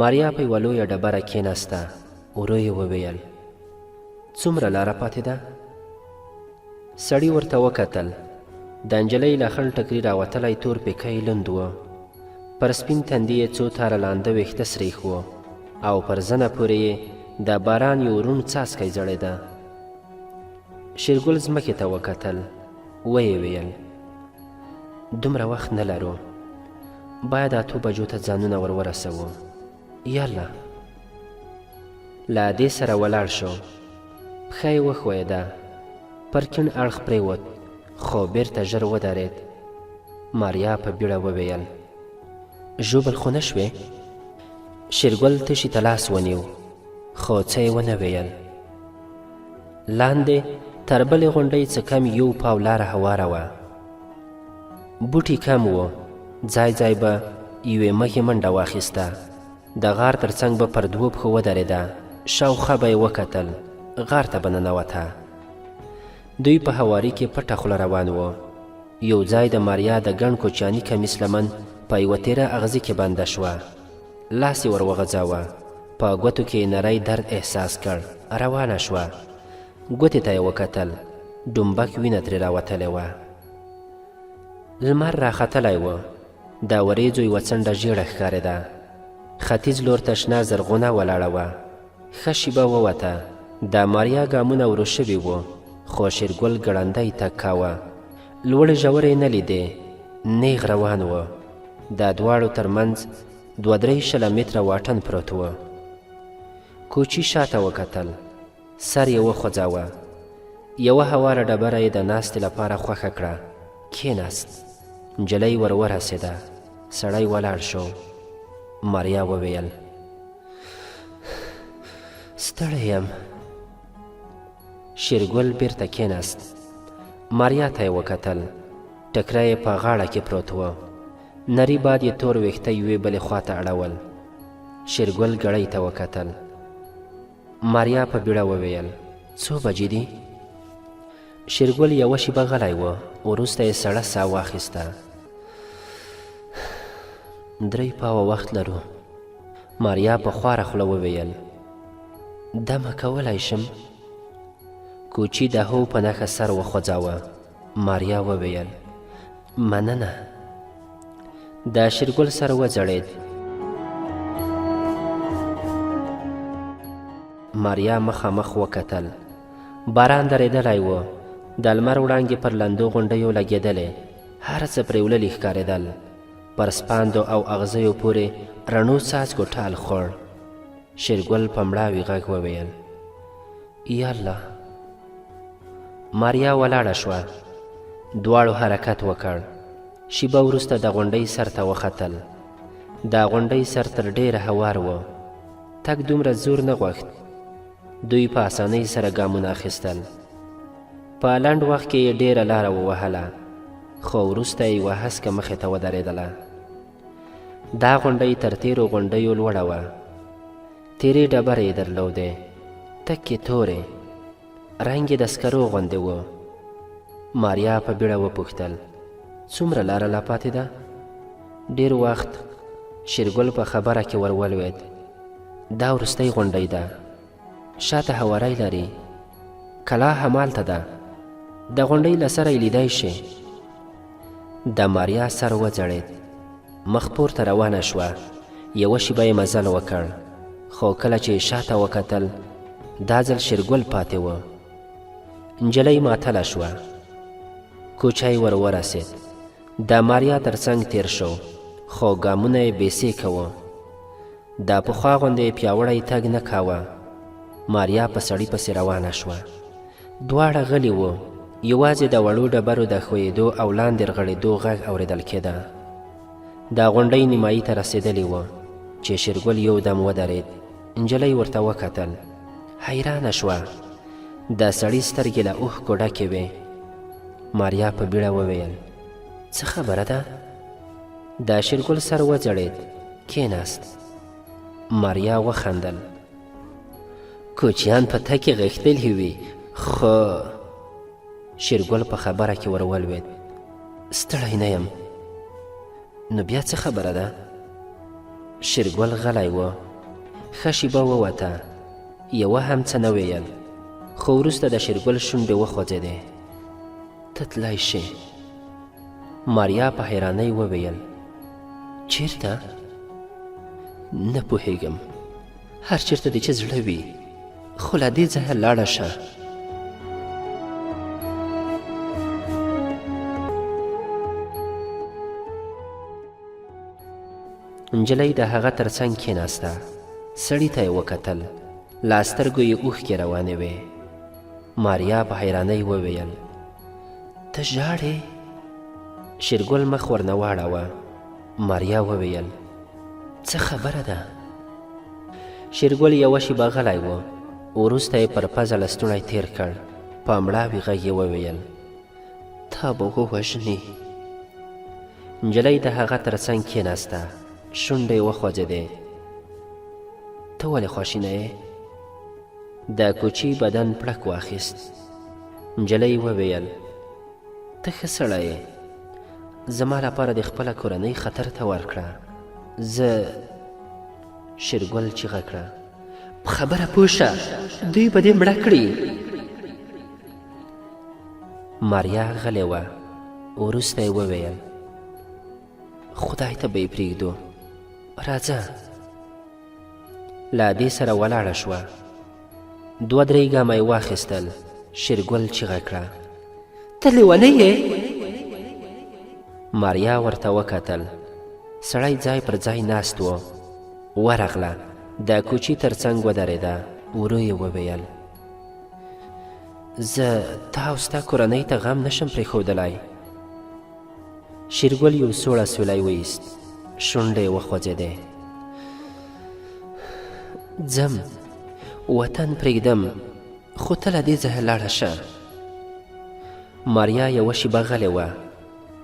ماریا په یوه لویه ډبره کېناسته. ورو یې وویل څومره لاره پاتې ده؟ سړي ورته وکتل. د نجلۍ له خړ ټکري راوتلی تور پیکی لوند و. پر سپین تندي یې څو تاره لانده ویښته سریښ و او پر زنه پورې یې د باران یو روڼ څاڅکی ځړېده. شېرګل ځمکې ته وکتل. ویې ویل دومره وخت نه لرو، باید 8 بجو ته ځانونه ور ورسوو. یاله. له دې سره ولاړ شو. پښه یې وښویېده. پر کیڼ اړخ پرېوت خو بیرته ژر ودرېد. ماریا په بیړه وویل ژوبل خو نه شوې؟ شېرګل تشي ته لاس ونیو خو څه یې ونه ویل. لاندې تر بلې غونډۍ څه کم 1 پاو لاره هواره وه. بوټي کم و. ځای ځای به یوې مږې منډه واخیسته. د غار تر څنګ به پر 2 پښو ودرېده. شاوخوا به یې وکتل. غار ته به ننوته. دوی په هواري کې پټه خوله روان و. یو ځای د ماریا د ګڼ کوچیاني کمیس لمن په یوه تیره اغزي کې بنده شوه. لاس یې ور وغځاوه. په ګوتو کې نری درد احساس کړ. روانه شوه. ګوتې ته یې وکتل. ډومبک وینه ترې راوتلې وه. لمر راختلی و. د وریځو یوه څنډه ژیړه ښکارېده. ختیځ لور ته شنه زرغونه ولاړه وه. ښه شیبه ووته. د ماریا ګامونه ورو شوي وو خو شېرګل ګړندی تګ کاوه. لوړې ژورې نه لیدې. نیغ روان و. د دواړو تر منځ 2-3 متره واټن پروت و. کوچي شاته وکتل. سر یې وخوځاوه. یوه هواره ډبره یې د ناستې لپاره خوښه کړه. کېناست. نجلۍ ور ورسېده. سړی ولاړ شو. ماریا وویل ستړی یم. شېرګل بیرته کېناست. ماریا ته یې وکتل. ټکری یې په غاړه کې پروت و. نري باد یې تور ویښته یوې بلې خواته اړول. شېرګل ګړۍ ته وکتل. ماریا په بیړه وویل څو بجې دي؟ شېرګل یوه شیبه غلی و. وروسته یې سړه ساه واخیسته. 3 پاوه وخت لرو. ماریا په خواره خوله وویل دمه کولی شم؟ کوچي د هو په نښه سر وخوځاوه. ماریا وویل مننه. د شېرګل سر وځړېد. ماریا مخامخ وکتل. باران درېدلی و. د لمر وړانګې پر لندو غونډیو لګېدلې. هر څه پرې وللي ښکارېدل. پر سپاندو او اغزیو پورې رڼو څاڅکو ټال خوړ. شېرګل په مړاوي غږ وویل یاله. ماریا ولاړه شوه. دواړو حرکت وکړ. شیبه وروسته د غونډۍ سر ته وختل. د غونډۍ سر تر ډېره هوار و. تګ دومره زور نه غوښت. دوی په اسانۍ سره ګامونه اخیستل. په لنډ وخت کې یې ډېره لاره ووهله خو وروسته یې یوه هسکه مخې ته ودرېدله. دا غونډۍ تر تېرو غونډیو لوړه وه. تیرې ډبرې یې درلودې. تکې تورې. رنګ یې د سکرو غوندې و. ماریا په بیړه وپوښتل څومره لاره لا پاتې ده؟ ډېر وخت. شېرګل په خبره کې ور ولوېد. دا وروستۍ غونډۍ ده. شاته هواری لري. کلا همالته ده. د غونډۍ له سره یې لیدی شي. د ماریا سر وځړېد. مخ پورته روانه شوه. یوه شیبه یې مزل وکړ خو کله چې شاته وکتل دا ځل شېرګل پاتې و. نجلۍ ماتله شوه. کوچی ور ورسېد. د ماریا تر څنګ تیر شو خو ګامونه یې بېسېکه وه. د پخوا غوندې پیاوړی تګ نه کاوه. ماریا په سړي پسې روانه شوه. دواړه غلي وو. یوازې د وړو ډبرو د ښویېدو او لاندې رغړېدو غږ اورېدل کېده. دا غونډۍ نیمایي ته رسېدلې وه چې شېرګل یو دم ودرېد. نجلۍ ورته وکتل. حیرانه شوه. د سړي سترګې له اوښکو ډکې وې. ماریا په بیړه وویل څه خبره ده؟ د شېرګل سر وځړېد. کېناست. ماریا وخندل. کوچیان په تګ کې غښتلي وي خو شېرګل په خبره کې ور ولوېد. ستړی نه یم. نو بیا څه خبره ده؟ شېرګل غلی و. ښه شېبه ووته، یوه هم څه نه ویل، خو وروسته د شېرګل شونډې وخوځېدې. ته تللی شې. ماریا په حیرانۍ وویل چیرته؟ نه پوهېږم، هر چېرته دې چې زړه وي، خو له دې ځایه لاړه شه. نجلۍ د هغه تر څنګ کېناسته. سړي ته یې وکتل. له سترګو یې اوښکې روانې وې. ماریا په حیرانۍ وویل ته ژاړې؟ شېرګل مخ ورنه واړوه. ماریا وویل څه خبره ده؟ شېرګل یوه شېبه غلی و. وروسته یې پر پزه لستوڼی تېر کړ. په مړاوي غږ یې وویل تا به ووژنې. نجلۍ د هغه تر څنګ کېناسته. شونډې یې وخوځېدې. ته ولې خواشینه یې؟ د کوچي بدن پړک واخیست. نجلۍ وویل ته ښه سړی یې، زما لپاره د خپله کورنۍ خطر ته ورکړه. زه شېرګل چیغه کړه په خبره پوه شه، دوی به دې مړه کړي. ماریا غلې وه. وروسته یې وویل خدای ته به یې پرېږدو، راځه. له دې سره ولاړه شوه. 2-3 ګامه یې واخیستل. شېرګل چیغه کړه ته لیونۍ یې؟ ماریا ورته وکتل. سړی ځای پر ځای ناست و. ورغله، د کوچي تر څنګ ودرېده. ورو یې وویل زه تا او ستا کورنۍ ته غم نشم پرېښودلی. شېرګل یو سوړ اسویلی وایست. شونډې یې وخوځېدې. ځم، وطن پرېږدم، خو ته له دې ځایه لاړه شه. ماریا یوه شېبه غلې وه.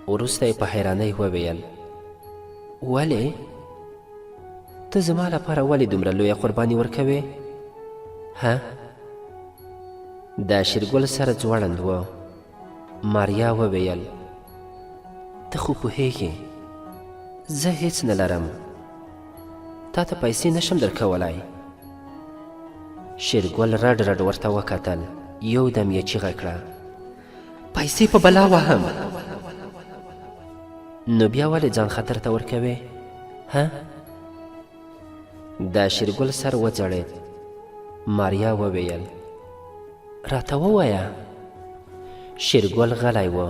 وروسته یې په حیرانۍ وویل ولې؟ ته زما لپاره ولې دومره لویه قرباني ورکوې؟ ها؟ د شېرګل سر ځوړند و. ماریا وویل ته خو پوهېږې زه هیڅ نه لرم، تا ته پیسې نشم درکولی. شېرګل رډ رډ ورته وکتل. یو دم یې چیغه کړه پیسې په بلا وهم. نو بیا ولې ځان خطر ته ورکوې؟ ها؟ د شېرګل سر وځړېد. ماریا وویل راته ووایه. شېرګل غلی و.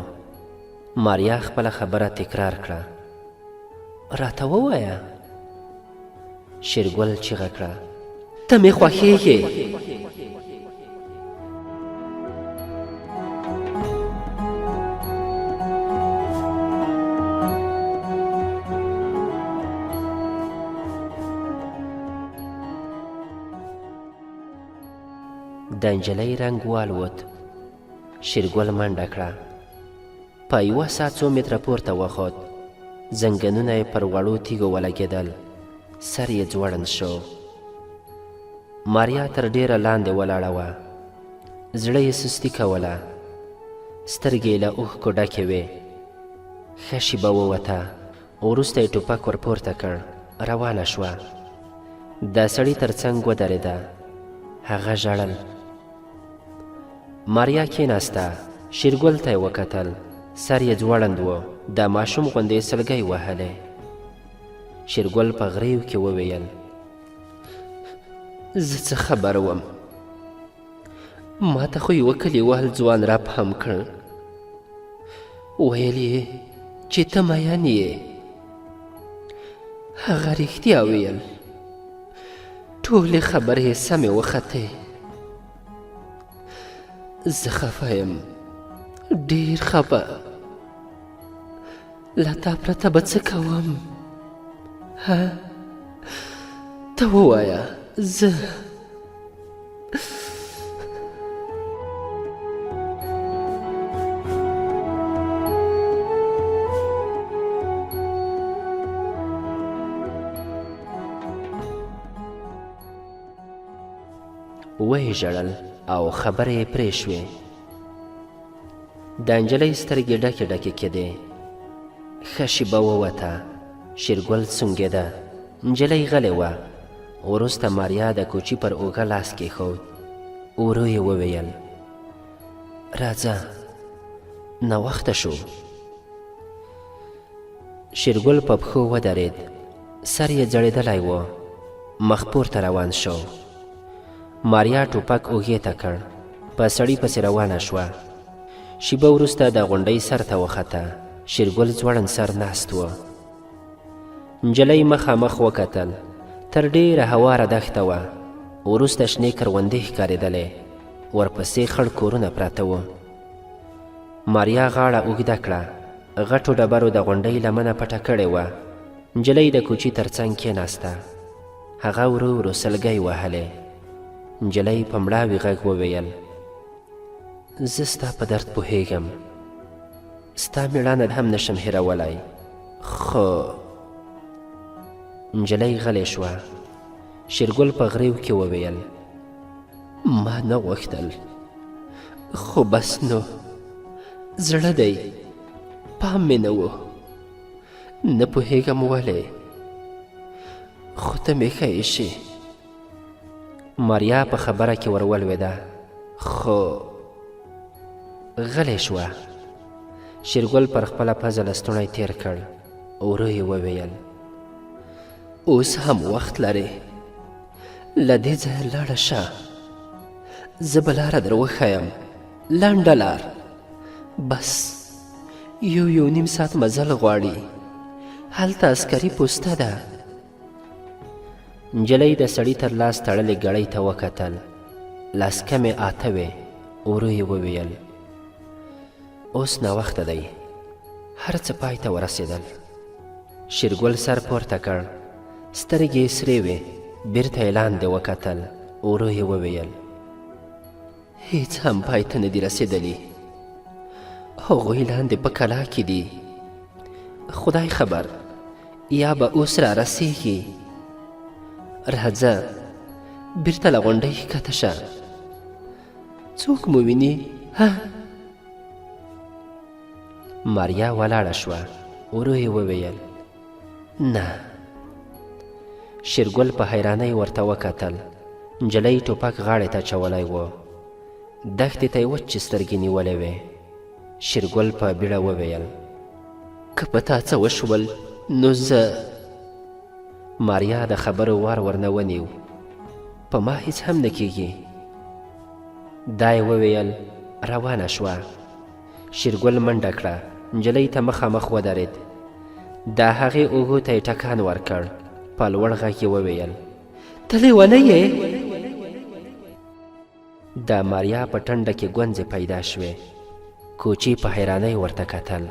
ماریا خپله خبره تکرار کړه راته ووایه. شېرګل چیغه کړه ته مې خوښېږې. د نجلۍ رنګ والوت. شېرګل منډه کړه. په 1 ساعت 2 متره پورته وخوت. زنګنونه یې پر وړو تیږو ولګېدل. سر یې ځوړند شو. ماریا تر ډېره لاندې ولاړه وه. زړه یې سستي کوله. سترګې یې له اوښکو ډکې وې. ښه شېبه ووته. وروسته یې ټوپک ور پورته کړ. روانه شوه. د سړي تر څنګ ودرېده. هغه ژړل. ماریا کېناسته. شېرګل ته یې وکتل. سر یې ځوړند و. د ماشوم غوندې یې سلګۍ وهلې. شېرګل په غریو کې وویل زه څه خبر وم؟ ما ته خو یوه کلیوال ځوان را پام کړ. ویل یې چې ته مین یې. هغه رښتیا ویل. ټولې خبرې یې سمې وختې. زه خفه یم، ډېر خفه. له تا پرته به څه کوم؟ ها؟ ته ووایه. زه ویې ژړل او خبرې یې پرې شوې. د نجلۍ سترګې ډکې ډکې کېدې. ښه شېبه ووته. شېرګل سونګېده. نجلۍ غلې وه. وروسته ماریا د کوچي پر اوږه لاس کېښود. ورو یې وویل راځه ناوخته شو. شېرګل په پښو ودرېد. سر یې ځړېدلی و. مخ پورته روان شو. ماریا ټوپک اوږې ته کړ. په سړي پسې روانه شوه. شیبه وروسته د غونډۍ سر ته وخته. شېرګل ځوړند سر ناست و. نجلۍ مخامخ وکتل. تر ډېره هواره دښته وه. وروسته شنې کروندې ښکارېدلې. ورپسې خړ کورونه پراته وو. ماریا غاړه اوږده کړه. غټو ډبرو د غونډۍ لمنه پټه کړې وه. نجلۍ د کوچي تر څنګ کېناسته. هغه ورو ورو سلګۍ وهلې. نجلۍ په مړاوي غږ وویل زه ستا په درد پوهېږم. ستا مېړانه هم نشم هېرولی. خو نجلۍ غلې شوه. شېرګل په غريو کې وویل ما نه غوښتل خو بس نو زړه دی پام مې نه و. نه پوهېږم ولې خو ته مې ښه ایښې. ماریا په خبره کې ور ولوېده خو غلې شوه. شېرګل پر خپله پزه لستوڼی تېر کړ. ورو یې وویل اوس هم وخت لرې. له دې ځایه لاړه شه. زه به لاره در وښیم. لنډه لار. بس یو نیم ساعت مزل غواړي. هلته عسکري پوسته ده. نجلۍ د سړي تر لاس تړلې ګړۍ ته وکتل. لاس کمې 8 وې. ورو یې وویل اوس ناوخته دی. هر څه پای ته ورسېدل. شېرګل سر پورته کړ. سترګې یې سرې وې. بیرته یې لاندې وکتل. ورو یې وویل هیڅ هم پای ته نه دي رسېدلي. هغوی لاندې په کلا کې دي. خدای خبر یا به اوس را رسېږي. راځه بیرته له غونډۍ ښکته شه. څوک مو ویني ها؟ ماریا ولاړه شوه. ورو یې وویل نه. شېرګل په حیرانۍ ورته وکتل. نجلۍ ټوپک غاړې ته اچولی و. دښتې ته یې وچې سترګې نیولې وې. شېرګل په بیړه وویل که په تا څه وشول نو زه. ماریا د خبرو وار ورنه ونیو. په ما هیڅ هم نه کېږي. دا یې وویل روانه شوه. شېرګل منډه کړه. نجلۍ ته مخامخ ودرېد. د هغې اوږو ته یې ټکان ورکړ. په لوړ غږ یې وویل ته لیونۍ یې؟ د ماریا په ټنډه کې ګونځې پیدا شوې. کوچي په حیرانۍ ورته کتل.